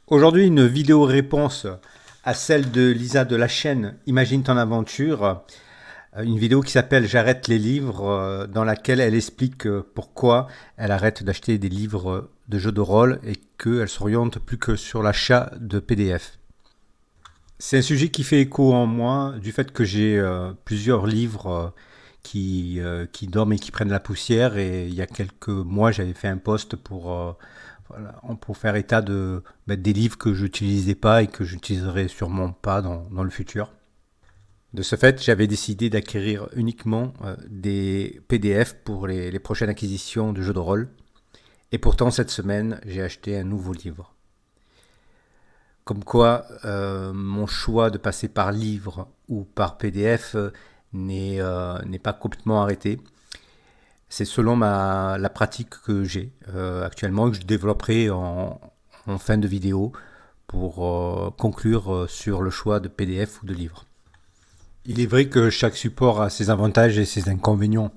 Aujourd'hui, une vidéo réponse à celle de Lisa de la chaîne Imagine ton aventure, une vidéo qui s'appelle J'arrête les livres, dans laquelle elle explique pourquoi elle arrête d'acheter des livres de jeux de rôle et qu'elle s'oriente plus que sur l'achat de PDF. C'est un sujet qui fait écho en moi du fait que j'ai plusieurs livres qui dorment et qui prennent la poussière, et il y a quelques mois j'avais fait un post voilà, pour faire état des livres que je n'utilisais pas et que j'utiliserai sûrement pas dans le futur. De ce fait, j'avais décidé d'acquérir uniquement des PDF pour les prochaines acquisitions de jeux de rôle. Et pourtant, cette semaine, j'ai acheté un nouveau livre. Comme quoi, mon choix de passer par livre ou par PDF n'est pas complètement arrêté. C'est selon la pratique que j'ai actuellement, que je développerai en fin de vidéo pour conclure sur le choix de PDF ou de livre. Il est vrai que chaque support a ses avantages et ses inconvénients.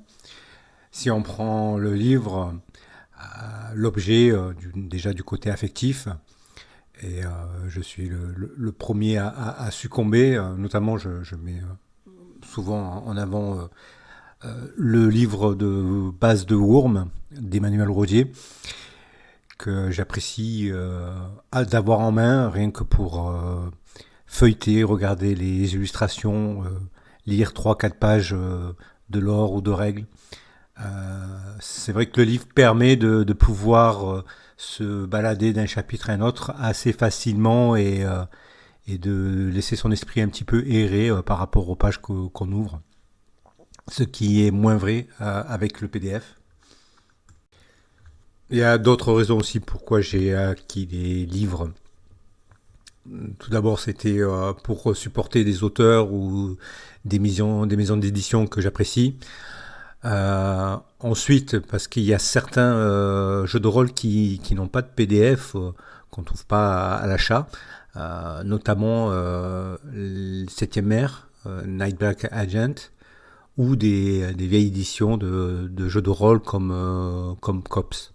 Si on prend le livre, l'objet, déjà du côté affectif, et je suis le premier à succomber. Notamment, je mets souvent en avant le livre de base de Worm d'Emmanuel Rodier, que j'apprécie d'avoir en main, rien que pour feuilleter, regarder les illustrations, lire trois quatre pages de lore ou de règles. C'est vrai que le livre permet de pouvoir se balader d'un chapitre à un autre assez facilement, et de laisser son esprit un petit peu errer par rapport aux pages qu'on ouvre. Ce qui est moins vrai avec le PDF. Il y a d'autres raisons aussi pourquoi j'ai acquis des livres. Tout d'abord, c'était pour supporter des auteurs ou des maisons d'édition que j'apprécie. Ensuite, parce qu'il y a certains jeux de rôle qui n'ont pas de PDF, qu'on ne trouve pas à l'achat, notamment le 7e ère, Night Black Agent, ou des vieilles éditions de jeux de rôle comme Cops.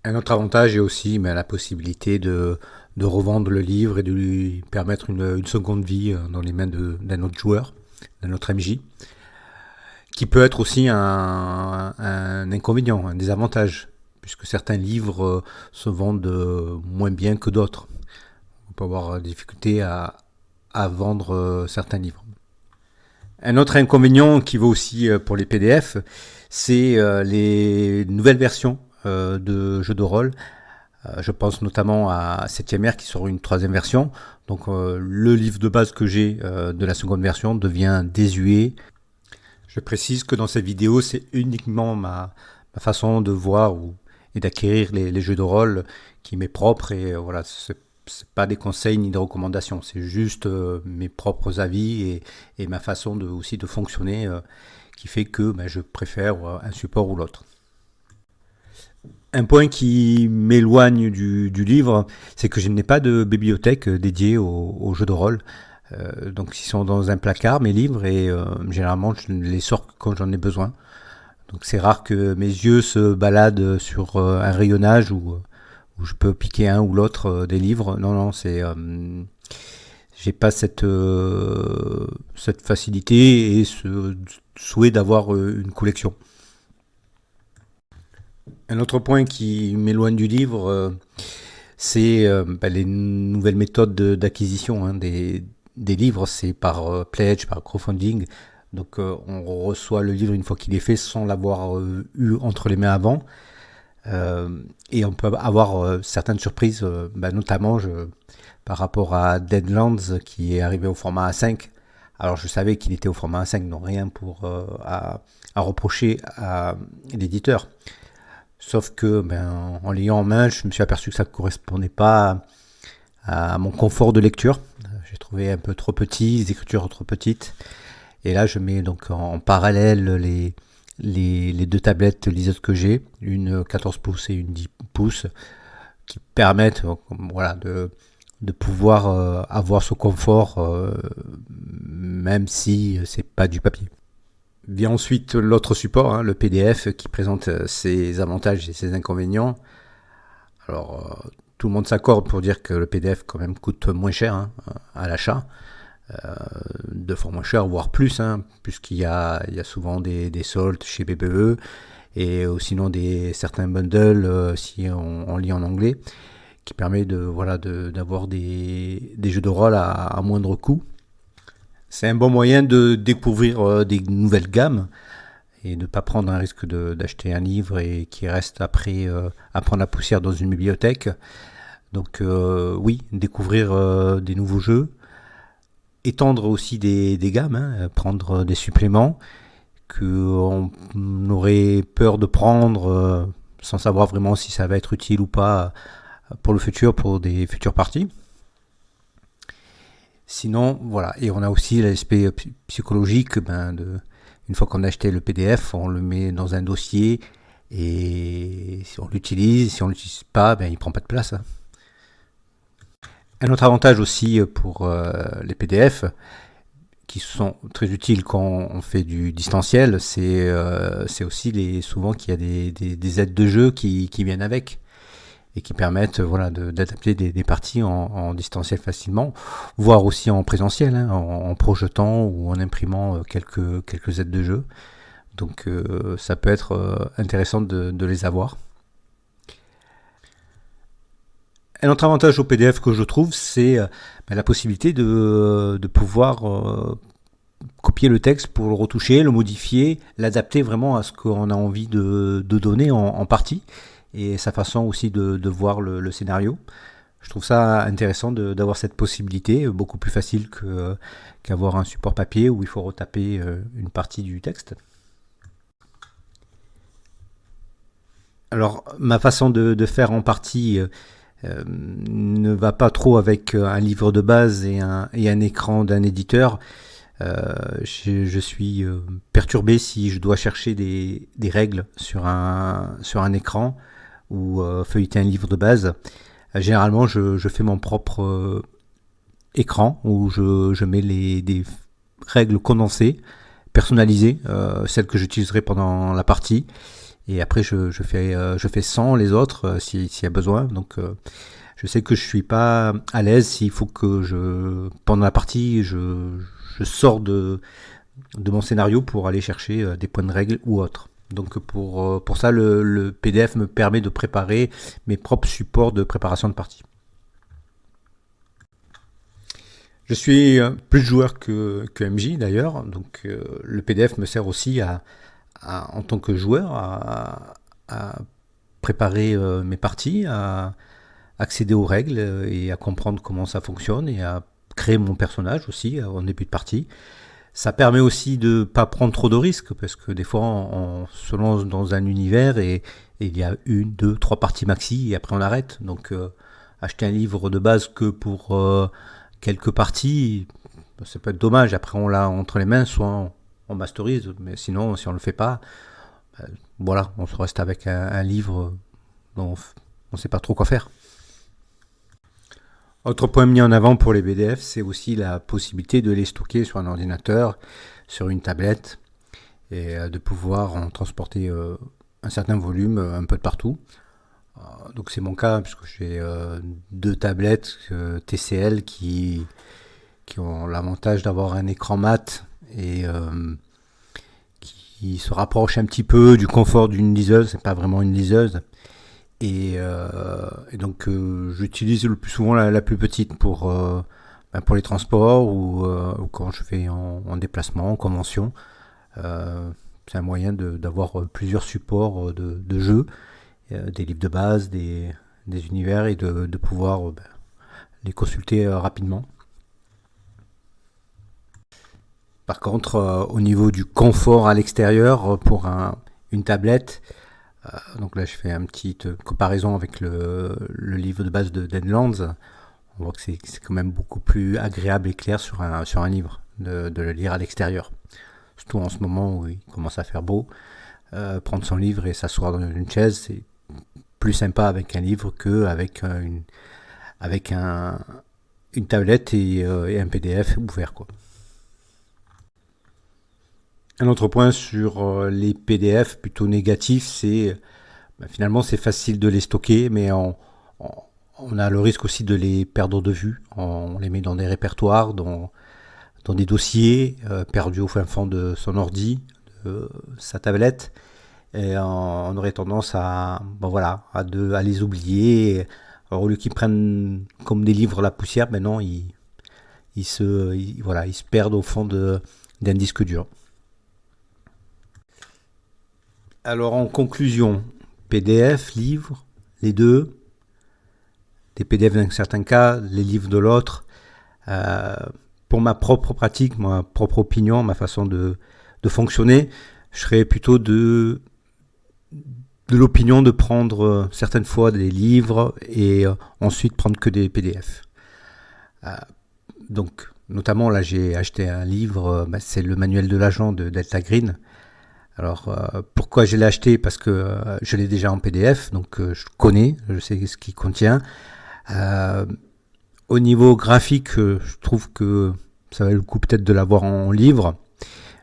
Un autre avantage est aussi la possibilité de revendre le livre et de lui permettre une seconde vie dans les mains d'un autre joueur, d'un autre MJ, qui peut être aussi un inconvénient, un désavantage, puisque certains livres se vendent moins bien que d'autres. On peut avoir des difficultés à vendre certains livres. Un autre inconvénient qui vaut aussi pour les PDF, c'est les nouvelles versions de jeux de rôle. Je pense notamment à 7e ère qui sort une 3e version. Donc le livre de base que j'ai de la seconde version devient désuet. Je précise que dans cette vidéo, c'est uniquement ma façon de voir et d'acquérir les jeux de rôle qui m'est propre, et voilà, c'est pas des conseils ni des recommandations, c'est juste mes propres avis et ma façon aussi de fonctionner qui fait que je préfère un support ou l'autre. Un point qui m'éloigne du livre, c'est que je n'ai pas de bibliothèque dédiée aux jeux de rôle. Donc ils sont dans un placard, mes livres, et généralement je les sors quand j'en ai besoin. Donc c'est rare que mes yeux se baladent sur un rayonnage où je peux piquer un ou l'autre des livres. Non, non, j'ai pas cette facilité et ce souhait d'avoir une collection. Un autre point qui m'éloigne du livre, c'est les nouvelles méthodes d'acquisition des livres. C'est par pledge, par crowdfunding. Donc on reçoit le livre une fois qu'il est fait sans l'avoir eu entre les mains avant. Et on peut avoir certaines surprises, notamment par rapport à Deadlands qui est arrivé au format A5. Alors je savais qu'il était au format A5, donc rien à reprocher à l'éditeur. Sauf que en l'ayant en main, je me suis aperçu que ça ne correspondait pas à mon confort de lecture. J'ai trouvé un peu trop petit, les écritures trop petites. Et là, je mets donc en parallèle les deux tablettes liseuses que j'ai, une 14 pouces et une 10 pouces, qui permettent voilà, de pouvoir avoir ce confort, même si c'est pas du papier. Vient ensuite l'autre support, le PDF, qui présente ses avantages et ses inconvénients. Alors, tout le monde s'accorde pour dire que le PDF quand même coûte moins cher, hein, à l'achat, deux fois moins cher, voire plus, hein, puisqu'il y a souvent des soldes chez BBE, et sinon certains bundles, si on lit en anglais, qui permet d'avoir des jeux de rôle à moindre coût. C'est un bon moyen de découvrir des nouvelles gammes et de ne pas prendre un risque d'acheter un livre et qui reste après à prendre la poussière dans une bibliothèque. Donc oui, découvrir des nouveaux jeux, étendre aussi des gammes, hein, prendre des suppléments qu'on aurait peur de prendre sans savoir vraiment si ça va être utile ou pas pour le futur, pour des futures parties. Sinon, voilà, et on a aussi l'aspect psychologique, une fois qu'on a acheté le PDF, on le met dans un dossier et si on l'utilise, si on ne l'utilise pas, il ne prend pas de place, hein. Un autre avantage aussi pour les PDF, qui sont très utiles quand on fait du distanciel, c'est aussi souvent qu'il y a des aides de jeu qui viennent avec et qui permettent d'adapter des parties en distanciel facilement, voire aussi en présentiel, hein, en projetant ou en imprimant quelques aides de jeu. Donc ça peut être intéressant de les avoir. Un autre avantage au PDF que je trouve, c'est la possibilité de pouvoir copier le texte pour le retoucher, le modifier, l'adapter vraiment à ce qu'on a envie de donner en partie, et sa façon aussi de voir le scénario. Je trouve ça intéressant d'avoir cette possibilité, beaucoup plus facile qu'avoir un support papier où il faut retaper une partie du texte. Alors, ma façon de faire en partie ne va pas trop avec un livre de base et un écran d'un éditeur. Je suis perturbé si je dois chercher des règles sur un écran ou feuilleter un livre de base. Généralement, je fais mon propre écran où je mets des règles condensées, personnalisées, celles que j'utiliserai pendant la partie. Et après, je fais sans les autres s'il y a besoin. Donc, je sais que je suis pas à l'aise s'il faut que pendant la partie, je sors de mon scénario pour aller chercher des points de règle ou autre. Donc pour ça, le PDF me permet de préparer mes propres supports de préparation de partie. Je suis plus joueur que MJ d'ailleurs, donc le PDF me sert aussi en tant que joueur à préparer mes parties, à accéder aux règles et à comprendre comment ça fonctionne et à créer mon personnage aussi en début de partie. Ça permet aussi de ne pas prendre trop de risques parce que des fois on se lance dans un univers et il y a 1, 2, 3 parties maxi et après on arrête. Donc acheter un livre de base que pour quelques parties, ça peut être dommage. Après on l'a entre les mains, soit on masterise, mais sinon si on le fait pas, voilà, on se reste avec un livre dont on ne sait pas trop quoi faire. Autre point mis en avant pour les PDF, c'est aussi la possibilité de les stocker sur un ordinateur, sur une tablette, et de pouvoir en transporter un certain volume un peu de partout. Donc c'est mon cas, puisque j'ai 2 tablettes TCL qui ont l'avantage d'avoir un écran mat et qui se rapproche un petit peu du confort d'une liseuse. C'est pas vraiment une liseuse. Et donc j'utilise le plus souvent la plus petite pour les transports ou quand je vais en déplacement, en convention. C'est un moyen d'avoir plusieurs supports de jeux, des livres de base, des univers et de pouvoir les consulter rapidement. Par contre, au niveau du confort à l'extérieur, pour une tablette, donc là je fais une petite comparaison avec le livre de base de Deadlands. On voit que c'est quand même beaucoup plus agréable et clair sur un livre de le lire à l'extérieur. Surtout en ce moment où il commence à faire beau. Prendre son livre et s'asseoir dans une chaise, c'est plus sympa avec un livre qu'avec une tablette et un PDF ouvert, quoi. Un autre point sur les PDF plutôt négatifs, c'est finalement c'est facile de les stocker, mais on a le risque aussi de les perdre de vue. On les met dans des répertoires, dans des dossiers, perdus au fin fond de son ordi, de sa tablette. Et on aurait tendance à, voilà, à les oublier. Alors, au lieu qu'ils prennent comme des livres la poussière, maintenant voilà, ils se perdent au fond d'un disque dur. Alors en conclusion, PDF, livres, les deux, des PDF dans certains cas, les livres de l'autre. Pour ma propre pratique, ma propre opinion, ma façon de fonctionner, je serais plutôt de l'opinion de prendre certaines fois des livres et ensuite prendre que des PDF. Donc, notamment là, j'ai acheté un livre, c'est le manuel de l'agent de Delta Green. Alors, pourquoi je l'ai acheté? Parce que je l'ai déjà en PDF, donc je connais, je sais ce qu'il contient. Au niveau graphique, je trouve que ça valait le coup peut-être de l'avoir en livre,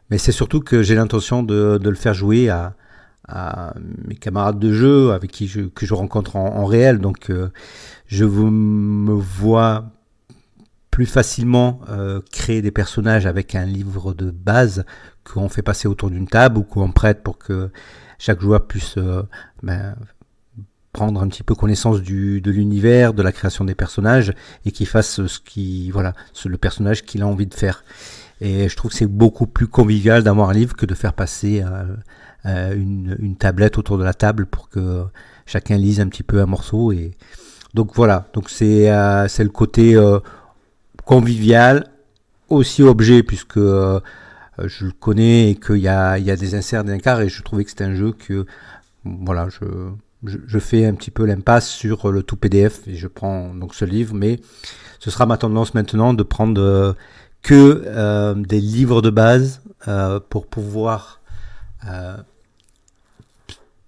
mais c'est surtout que j'ai l'intention de le faire jouer à mes camarades de jeu avec qui que je rencontre en réel. Donc, je me vois plus facilement créer des personnages avec un livre de base qu'on fait passer autour d'une table ou qu'on prête pour que chaque joueur puisse prendre un petit peu connaissance de l'univers, de la création des personnages et qu'il fasse le personnage qu'il a envie de faire. Et je trouve que c'est beaucoup plus convivial d'avoir un livre que de faire passer une tablette autour de la table pour que chacun lise un petit peu un morceau. Et donc voilà, donc c'est le côté convivial, aussi objet puisque je le connais et qu'il y a des inserts d'incarts et je trouvais que c'était un jeu que voilà, je fais un petit peu l'impasse sur le tout PDF et je prends donc ce livre, mais ce sera ma tendance maintenant de prendre que des livres de base pour pouvoir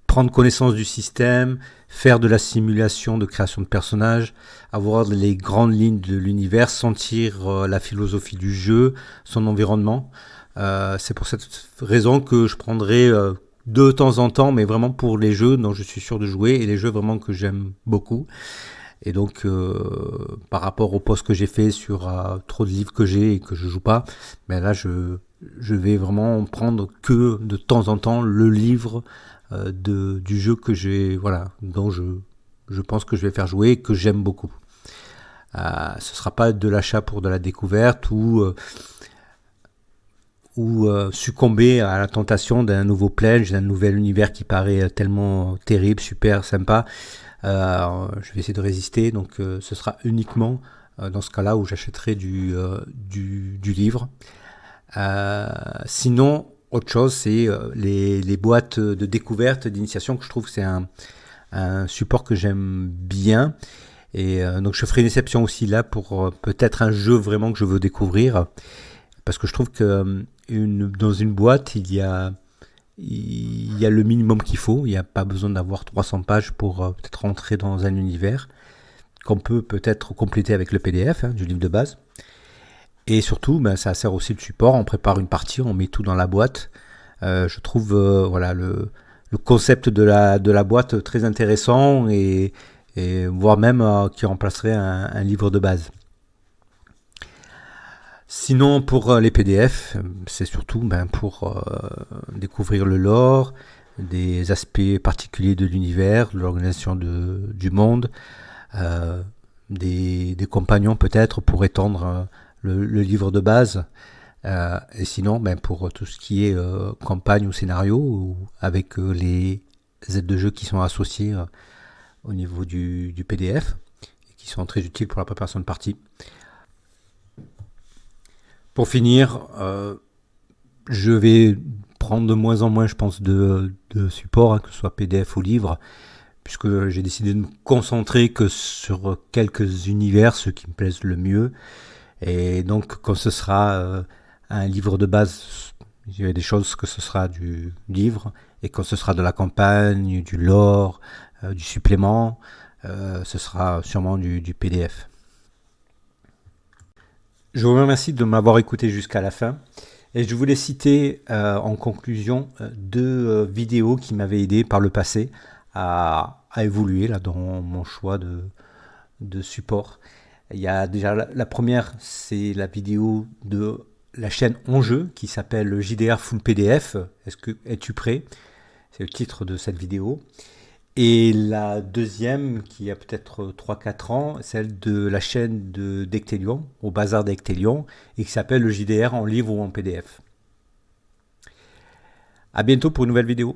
prendre connaissance du système, faire de la simulation de création de personnages, avoir les grandes lignes de l'univers, sentir la philosophie du jeu, son environnement. C'est pour cette raison que je prendrai de temps en temps, mais vraiment pour les jeux dont je suis sûr de jouer et les jeux vraiment que j'aime beaucoup. Et donc, par rapport au post que j'ai fait sur trop de livres que j'ai et que je joue pas, ben là, je vais vraiment prendre que de temps en temps le livre du jeu que j'ai, voilà, dont je pense que je vais faire jouer et que j'aime beaucoup. Ce sera pas de l'achat pour de la découverte ou succomber à la tentation d'un nouveau pledge, d'un nouvel univers qui paraît tellement terrible, super, sympa. Je vais essayer de résister, donc ce sera uniquement dans ce cas-là où j'achèterai du livre. Sinon, autre chose, c'est les boîtes de découverte, d'initiation, que je trouve que c'est un support que j'aime bien. Et donc je ferai une exception aussi là pour peut-être un jeu vraiment que je veux découvrir. Parce que je trouve que dans une boîte, il y a le minimum qu'il faut. Il n'y a pas besoin d'avoir 300 pages pour peut-être rentrer dans un univers qu'on peut peut-être compléter avec le PDF du livre de base. Et surtout, ça sert aussi de support. On prépare une partie, on met tout dans la boîte. Je trouve voilà, le concept de la boîte très intéressant et voire même qui remplacerait un livre de base. Sinon, pour les PDF, c'est surtout pour découvrir le lore, des aspects particuliers de l'univers, de l'organisation du monde, des compagnons peut-être pour étendre le livre de base. Et sinon, pour tout ce qui est campagne ou scénario, ou avec les aides de jeu qui sont associées au niveau du PDF, et qui sont très utiles pour la préparation de partie. Pour finir, je vais prendre de moins en moins, je pense, de support, que ce soit PDF ou livre, puisque j'ai décidé de me concentrer que sur quelques univers, ceux qui me plaisent le mieux. Et donc, quand ce sera un livre de base, il y a des choses que ce sera du livre, et quand ce sera de la campagne, du lore, du supplément, ce sera sûrement du PDF. Je vous remercie de m'avoir écouté jusqu'à la fin. Et je voulais citer en conclusion deux vidéos qui m'avaient aidé par le passé a évolué là, dans mon choix de support. Il y a déjà la première, c'est la vidéo de la chaîne Enjeu qui s'appelle JDR Full PDF. Es-tu prêt? C'est le titre de cette vidéo. Et la deuxième, qui a peut-être 3 4 ans, celle de la chaîne d'Ectelion, au bazar d'Ectelion, et qui s'appelle le JDR en livre ou en PDF. À bientôt pour une nouvelle vidéo.